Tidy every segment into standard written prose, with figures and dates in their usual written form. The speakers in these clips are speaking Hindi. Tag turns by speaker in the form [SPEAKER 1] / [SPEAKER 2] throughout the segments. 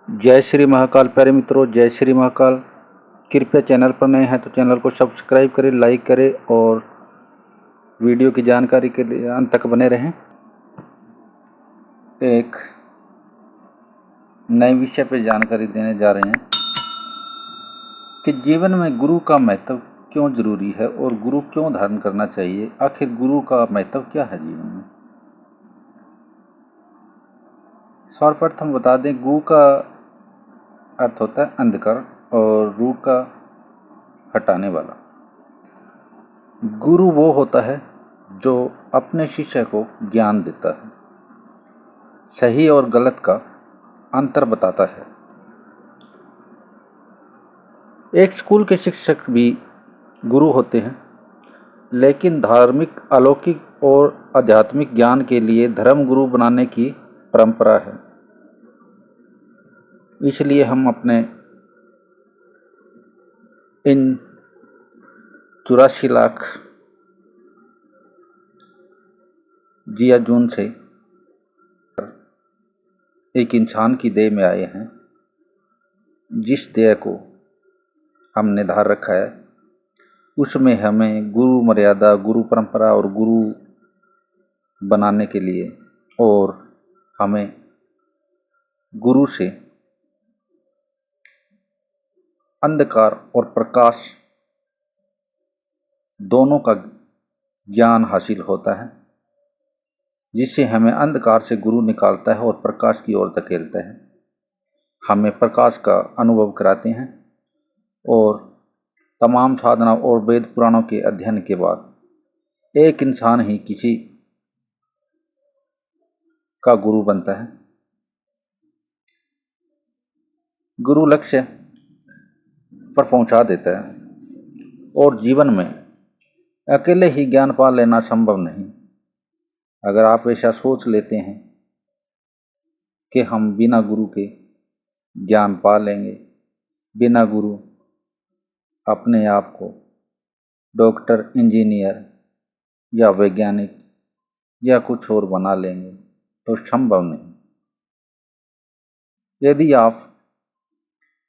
[SPEAKER 1] जय श्री महाकाल। प्यारे मित्रों, जय श्री महाकाल। कृपया चैनल पर नए हैं तो चैनल को सब्सक्राइब करें, लाइक करें और वीडियो की जानकारी के लिए अंत तक बने रहें। एक नए विषय पर जानकारी देने जा रहे हैं कि जीवन में गुरु का महत्व क्यों जरूरी है और गुरु क्यों धारण करना चाहिए। आखिर गुरु का महत्व क्या है जीवन में। सर्वप्रथम बता दें, गुरु का अर्थ होता है अंधकार और रू का हटाने वाला। गुरु वो होता है जो अपने शिष्य को ज्ञान देता है, सही और गलत का अंतर बताता है। एक स्कूल के शिक्षक भी गुरु होते हैं, लेकिन धार्मिक, अलौकिक और आध्यात्मिक ज्ञान के लिए धर्म गुरु बनाने की परंपरा है। इसलिए हम अपने इन 84 लाख जिया जून से एक इंसान की देह में आए हैं। जिस देह को हमने धार रखा है उसमें हमें गुरु मर्यादा, गुरु परंपरा और गुरु बनाने के लिए और हमें गुरु से अंधकार और प्रकाश दोनों का ज्ञान हासिल होता है, जिससे हमें अंधकार से गुरु निकालता है और प्रकाश की ओर धकेलता है। हमें प्रकाश का अनुभव कराते हैं और तमाम साधना और वेद पुराणों के अध्ययन के बाद एक इंसान ही किसी का गुरु बनता है। गुरु लक्ष्य पर पहुंचा देता है और जीवन में अकेले ही ज्ञान पा लेना संभव नहीं। अगर आप ऐसा सोच लेते हैं कि हम बिना गुरु के ज्ञान पा लेंगे, बिना गुरु अपने आप को डॉक्टर, इंजीनियर या वैज्ञानिक या कुछ और बना लेंगे, तो संभव नहीं। यदि आप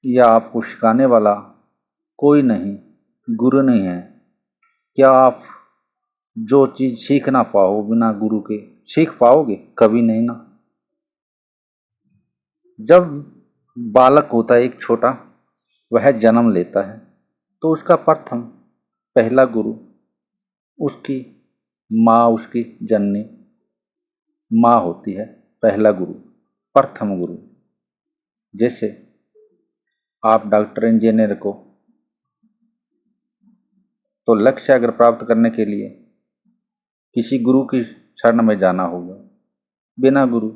[SPEAKER 1] या आपको सिखाने वाला कोई नहीं, गुरु नहीं है, क्या आप जो चीज़ सीख ना पाओ बिना गुरु के सीख पाओगे? कभी नहीं ना। जब बालक होता है एक छोटा, वह जन्म लेता है तो उसका प्रथम पहला गुरु उसकी माँ, उसकी जननी माँ होती है। पहला गुरु, प्रथम गुरु। जैसे आप डॉक्टर, इंजीनियर को तो लक्ष्य अगर प्राप्त करने के लिए किसी गुरु की शरण में जाना होगा। बिना गुरु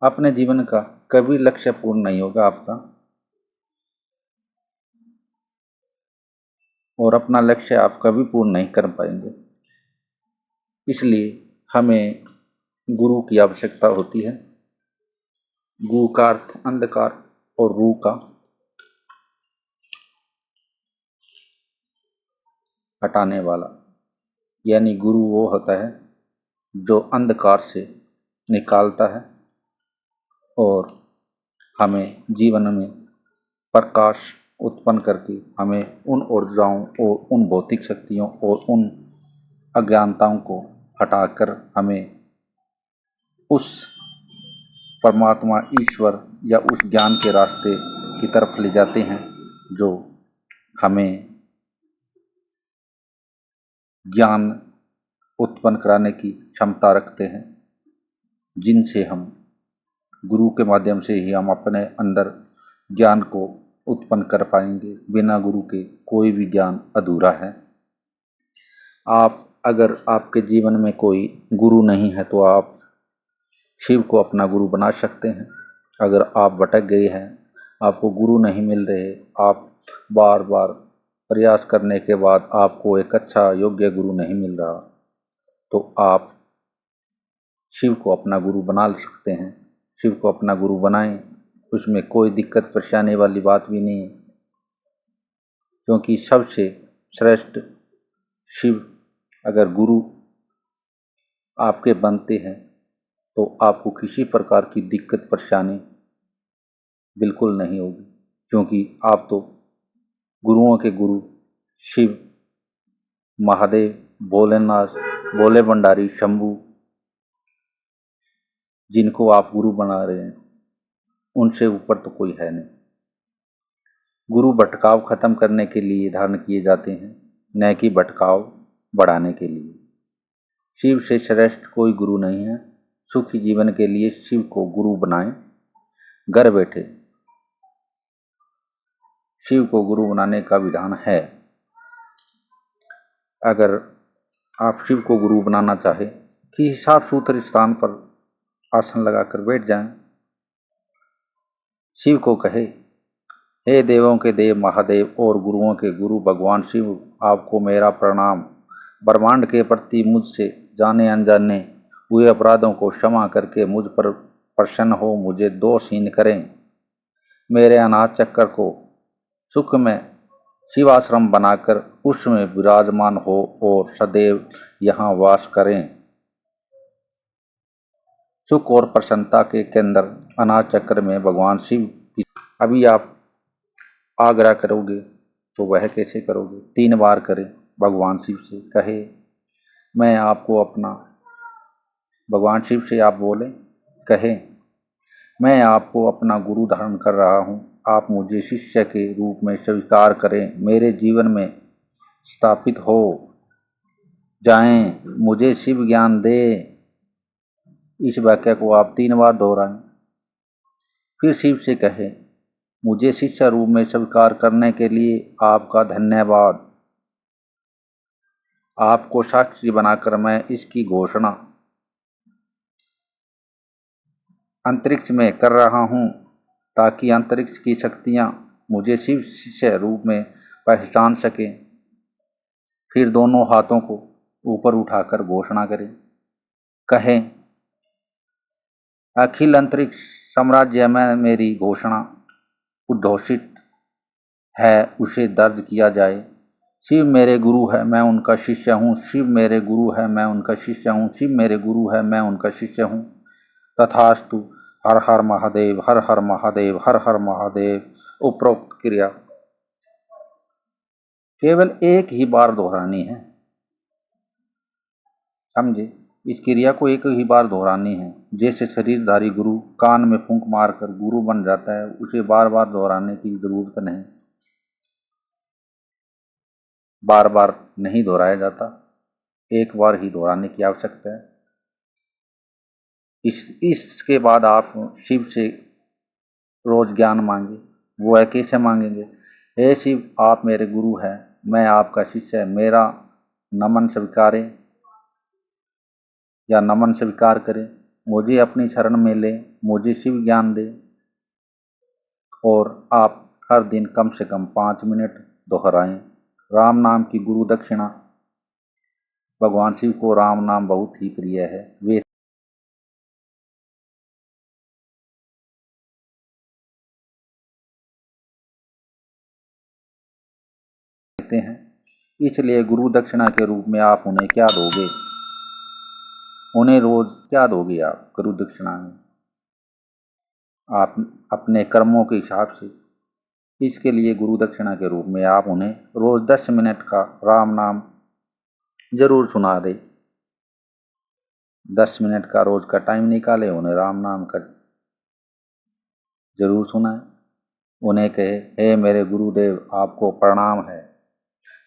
[SPEAKER 1] अपने जीवन का कभी लक्ष्य पूर्ण नहीं होगा आपका, और अपना लक्ष्य आप कभी पूर्ण नहीं कर पाएंगे। इसलिए हमें गुरु की आवश्यकता होती है। गु का अर्थ अंधकार और रू का हटाने वाला, यानी गुरु वो होता है जो अंधकार से निकालता है और हमें जीवन में प्रकाश उत्पन्न करके हमें उन ऊर्जाओं और उन भौतिक शक्तियों और उन अज्ञानताओं को हटाकर हमें उस परमात्मा, ईश्वर या उस ज्ञान के रास्ते की तरफ ले जाते हैं जो हमें ज्ञान उत्पन्न कराने की क्षमता रखते हैं, जिनसे हम गुरु के माध्यम से ही हम अपने अंदर ज्ञान को उत्पन्न कर पाएंगे। बिना गुरु के कोई भी ज्ञान अधूरा है। आप अगर आपके जीवन में कोई गुरु नहीं है तो आप शिव को अपना गुरु बना सकते हैं। अगर आप भटक गए हैं, आपको गुरु नहीं मिल रहे, आप बार बार प्रयास करने के बाद आपको एक अच्छा योग्य गुरु नहीं मिल रहा, तो आप शिव को अपना गुरु बना सकते हैं। शिव को अपना गुरु बनाएं, उसमें कोई दिक्कत परेशानी वाली बात भी नहीं है, क्योंकि सबसे श्रेष्ठ शिव अगर गुरु आपके बनते हैं तो आपको किसी प्रकार की दिक्कत परेशानी बिल्कुल नहीं होगी, क्योंकि आप तो गुरुओं के गुरु शिव, महादेव, भोलेनाथ, भोले भंडारी, शंभू, जिनको आप गुरु बना रहे हैं, उनसे ऊपर तो कोई है नहीं। गुरु भटकाव खत्म करने के लिए धारण किए जाते हैं, न कि भटकाव बढ़ाने के लिए। शिव से श्रेष्ठ कोई गुरु नहीं है। सुखी जीवन के लिए शिव को गुरु बनाएं। घर बैठे शिव को गुरु बनाने का विधान है। अगर आप शिव को गुरु बनाना चाहे, किसी साफ सुथरे स्थान पर आसन लगाकर बैठ जाएं। शिव को कहे, हे देवों के देव महादेव और गुरुओं के गुरु भगवान शिव, आपको मेरा प्रणाम। ब्रह्मांड के प्रति मुझसे जाने अनजाने हुए अपराधों को क्षमा करके मुझ पर प्रसन्न हो, मुझे दोषहीन करें। मेरे अनाथ चक्र को सुख में शिवाश्रम बनाकर उसमें विराजमान हो और सदैव यहाँ वास करें। सुख और प्रसन्नता के केंद्र अनाथ चक्र में भगवान शिव की। अभी आप आग्रह करोगे तो वह कैसे करोगे? 3 बार करें। भगवान शिव से कहे, मैं आपको अपना, भगवान शिव से आप बोले, कहे, मैं आपको अपना गुरु धारण कर रहा हूँ, आप मुझे शिष्य के रूप में स्वीकार करें, मेरे जीवन में स्थापित हो जाएं, मुझे शिव ज्ञान दे। इस वाक्य को आप 3 बार दोहराएं। फिर शिव से कहे, मुझे शिष्य रूप में स्वीकार करने के लिए आपका धन्यवाद। आपको साक्षी बनाकर मैं इसकी घोषणा अंतरिक्ष में कर रहा हूँ, ताकि अंतरिक्ष की शक्तियाँ मुझे शिव शिष्य रूप में पहचान सकें। फिर दोनों हाथों को ऊपर उठाकर घोषणा करें, कहें, अखिल अंतरिक्ष साम्राज्य में मेरी घोषणा उद्घोषित है, उसे दर्ज किया जाए। शिव मेरे गुरु है, मैं उनका शिष्य हूँ। शिव मेरे गुरु है, मैं उनका शिष्य हूँ। शिव मेरे गुरु है, मैं उनका शिष्य हूँ। तथास्तु। हर हर महादेव, हर हर महादेव, हर हर महादेव। उपरोक्त क्रिया केवल एक ही बार दोहरानी है, समझे? इस क्रिया को एक ही बार दोहरानी है। जैसे शरीरधारी गुरु कान में फूंक मारकर गुरु बन जाता है, उसे बार बार दोहराने की जरूरत नहीं। बार बार नहीं दोहराया जाता, एक बार ही दोहराने की आवश्यकता है। इसके बाद आप शिव से रोज ज्ञान मांगे। वो है कैसे मांगेंगे? हे शिव, आप मेरे गुरु हैं, मैं आपका शिष्य, मेरा नमन स्वीकारें या नमन स्वीकार करें, मुझे अपनी शरण में ले, मुझे शिव ज्ञान दे। और आप हर दिन कम से कम 5 मिनट दोहराएं। राम नाम की गुरु दक्षिणा। भगवान शिव को राम नाम बहुत ही प्रिय है। वे कहते हैं, इसलिए गुरु दक्षिणा के रूप में आप उन्हें क्या दोगे? उन्हें रोज क्या दोगे आप गुरु दक्षिणा में? आप अपने कर्मों के हिसाब से। इसके लिए गुरु दक्षिणा के रूप में आप उन्हें रोज 10 मिनट का राम नाम जरूर सुना दे। 10 मिनट का रोज का टाइम निकाले, उन्हें राम नाम का जरूर सुनाए। उन्हें कहे, हे मेरे गुरुदेव, आपको प्रणाम है।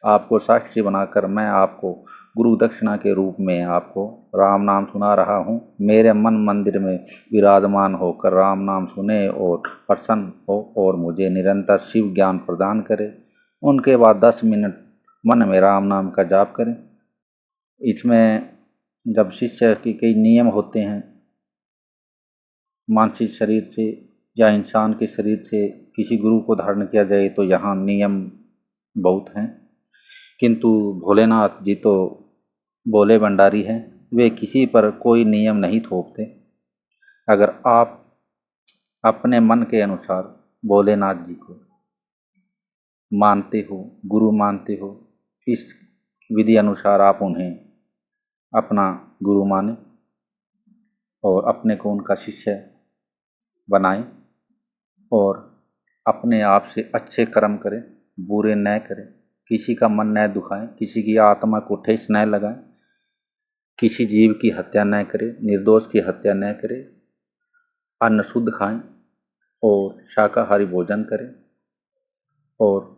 [SPEAKER 1] आपको साक्षी बनाकर मैं आपको गुरु दक्षिणा के रूप में आपको राम नाम सुना रहा हूँ। मेरे मन मंदिर में विराजमान होकर राम नाम सुने और प्रसन्न हो और मुझे निरंतर शिव ज्ञान प्रदान करे। उनके बाद 10 मिनट मन में राम नाम का जाप करें। इसमें जब शिष्य के कई नियम होते हैं, मानसिक शरीर से या इंसान के शरीर से किसी गुरु को धारण किया जाए तो यहाँ नियम बहुत हैं। किंतु भोलेनाथ जी तो भोले भंडारी हैं, वे किसी पर कोई नियम नहीं थोपते। अगर आप अपने मन के अनुसार भोलेनाथ जी को मानते हो, गुरु मानते हो, इस विधि अनुसार आप उन्हें अपना गुरु माने और अपने को उनका शिष्य बनाएं। और अपने आप से अच्छे कर्म करें, बुरे न करें, किसी का मन न दुखाएं, किसी की आत्मा को ठेस न लगाएं, किसी जीव की हत्या न करें, निर्दोष की हत्या न करें, अन्न शुद्ध खाएं और शाकाहारी भोजन करें। और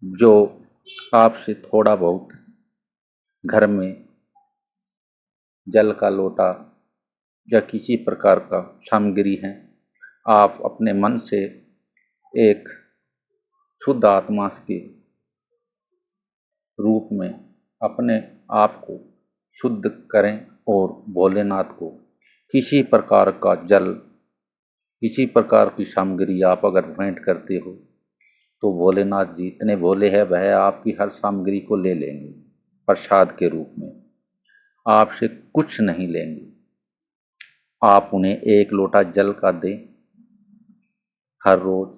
[SPEAKER 1] जो आपसे थोड़ा बहुत घर में जल का लोटा या किसी प्रकार का सामग्री है, आप अपने मन से एक शुद्ध आत्मा के रूप में अपने आप को शुद्ध करें और भोलेनाथ को किसी प्रकार का जल, किसी प्रकार की सामग्री आप अगर भेंट करते हो तो भोलेनाथ जी इतने भोले हैं, वह आपकी हर सामग्री को ले लेंगे प्रसाद के रूप में, आपसे कुछ नहीं लेंगे। आप उन्हें एक लोटा जल का दें हर रोज,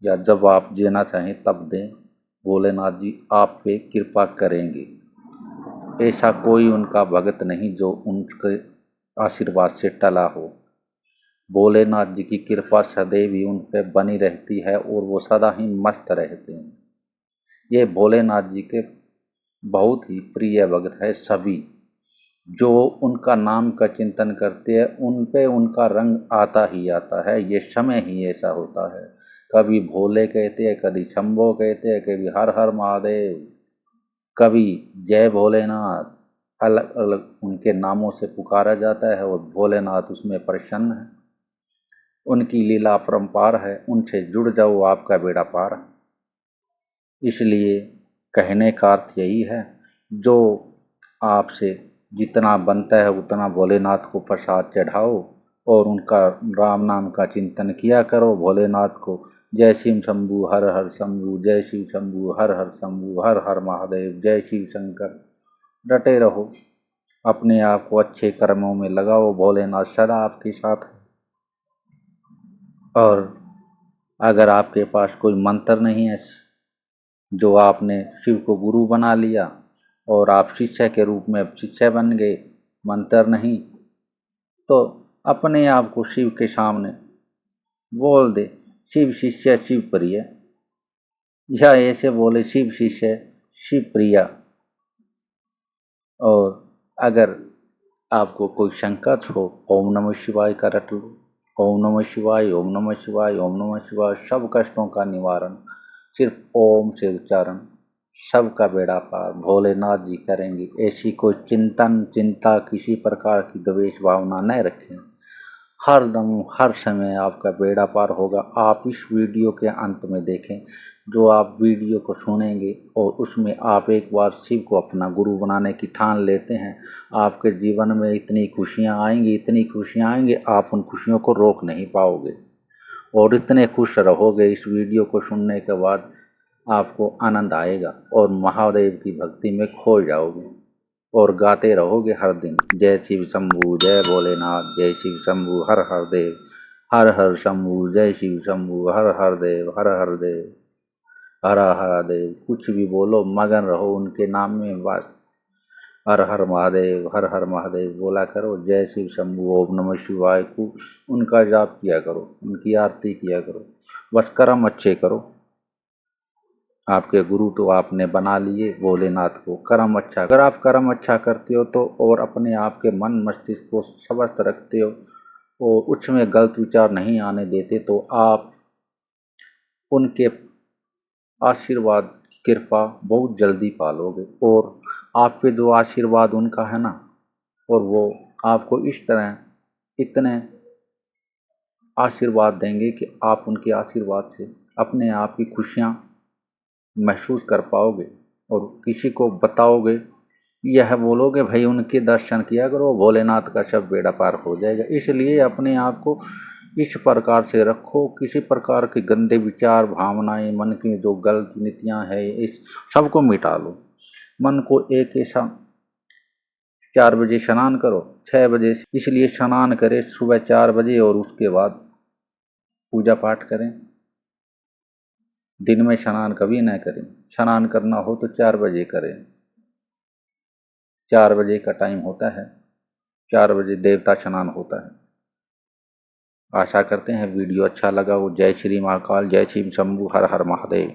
[SPEAKER 1] या जब आप देना चाहें तब दें, भोलेनाथ जी आप पे कृपा करेंगे। ऐसा कोई उनका भगत नहीं जो उनके आशीर्वाद से टला हो। भोलेनाथ जी की कृपा सदैव ही उन पर बनी रहती है और वो सदा ही मस्त रहते हैं। ये भोलेनाथ जी के बहुत ही प्रिय भक्त है। सभी जो उनका नाम का चिंतन करते हैं उन पे उनका रंग आता ही आता है। ये समय ही ऐसा होता है, कभी भोले कहते हैं, कभी शंभो कहते हैं, कभी हर हर महादेव, कभी जय भोलेनाथ, अलग अलग उनके नामों से पुकारा जाता है और भोलेनाथ उसमें प्रसन्न है। उनकी लीला अपरंपार है, उनसे जुड़ जाओ आपका बेड़ा पार है। इसलिए कहने का अर्थ यही है, जो आपसे जितना बनता है उतना भोलेनाथ को प्रसाद चढ़ाओ और उनका राम नाम का चिंतन किया करो। भोलेनाथ को जय शिव शंभू हर हर शंभू, जय शिव शंभू हर हर शंभू, हर हर महादेव, जय शिव शंकर। डटे रहो, अपने आप को अच्छे कर्मों में लगाओ, भोलेनाथ सदा आपके साथ है। और अगर आपके पास कोई मंत्र नहीं है, जो आपने शिव को गुरु बना लिया और आप शिष्य के रूप में शिष्य बन गए, मंत्र नहीं, तो अपने आप को शिव के सामने बोल दे, शिव शिष्य शिव प्रिय, या ऐसे बोले शिव शिष्य शिव प्रिया। और अगर आपको कोई संकट हो, ओम नमः शिवाय का रट लो, ओम नमः शिवाय, ओम नमः शिवाय, ओम नमः शिवाय। सब कष्टों का निवारण सिर्फ ओम से उच्चारण, सबका बेड़ा पार भोलेनाथ जी करेंगे। ऐसी कोई चिंतन चिंता किसी प्रकार की द्वेष भावना न रखें, हर दम हर समय आपका बेड़ा पार होगा। आप इस वीडियो के अंत में देखें, जो आप वीडियो को सुनेंगे और उसमें आप एक बार शिव को अपना गुरु बनाने की ठान लेते हैं, आपके जीवन में इतनी खुशियां आएंगी, इतनी खुशियां आएंगी, आप उन खुशियों को रोक नहीं पाओगे और इतने खुश रहोगे। इस वीडियो को सुनने के बाद आपको आनंद आएगा और महादेव की भक्ति में खो जाओगे और गाते रहोगे हर दिन, जय शिव शंभू जय भोलेनाथ, जय शिव शंभू हर हर देव, हर हर शंभू, जय शिव शंभू हर हर देव, हर हर देव, हर हर देव। कुछ भी बोलो, मगन रहो उनके नाम में, बस हर हर महादेव, हर हर महादेव बोला करो। जय शिव शंभू, ओम नमः शिवाय को उनका जाप किया करो, उनकी आरती किया करो, बस कर्म अच्छे करो। आपके गुरु तो आपने बना लिए भोलेनाथ को, कर्म अच्छा, अगर आप कर्म अच्छा करते हो तो और अपने आप के मन मस्तिष्क को स्वस्थ रखते हो और उसमें गलत विचार नहीं आने देते, तो आप उनके आशीर्वाद की कृपा बहुत जल्दी पालोगे। और आप पे जो आशीर्वाद उनका है ना, और वो आपको इस तरह इतने आशीर्वाद देंगे कि आप उनके आशीर्वाद से अपने आप की खुशियाँ महसूस कर पाओगे और किसी को बताओगे, यह बोलोगे भाई उनके दर्शन किया करो, भोलेनाथ का सब बेड़ा पार हो जाएगा। इसलिए अपने आप को इस प्रकार से रखो, किसी प्रकार के गंदे विचार भावनाएं, मन की जो गलत नीतियां हैं, इस सबको मिटा लो। मन को एक ऐसा 4 बजे स्नान करो, 6 बजे, इसलिए स्नान करें सुबह 4 बजे और उसके बाद पूजा पाठ करें। दिन में स्नान कभी न करें, स्नान करना हो तो 4 बजे करें, 4 बजे का टाइम होता है, 4 बजे देवता स्नान होता है। आशा करते हैं वीडियो अच्छा लगा हो। जय श्री महाकाल, जय शिव शंभू, हर हर महादेव।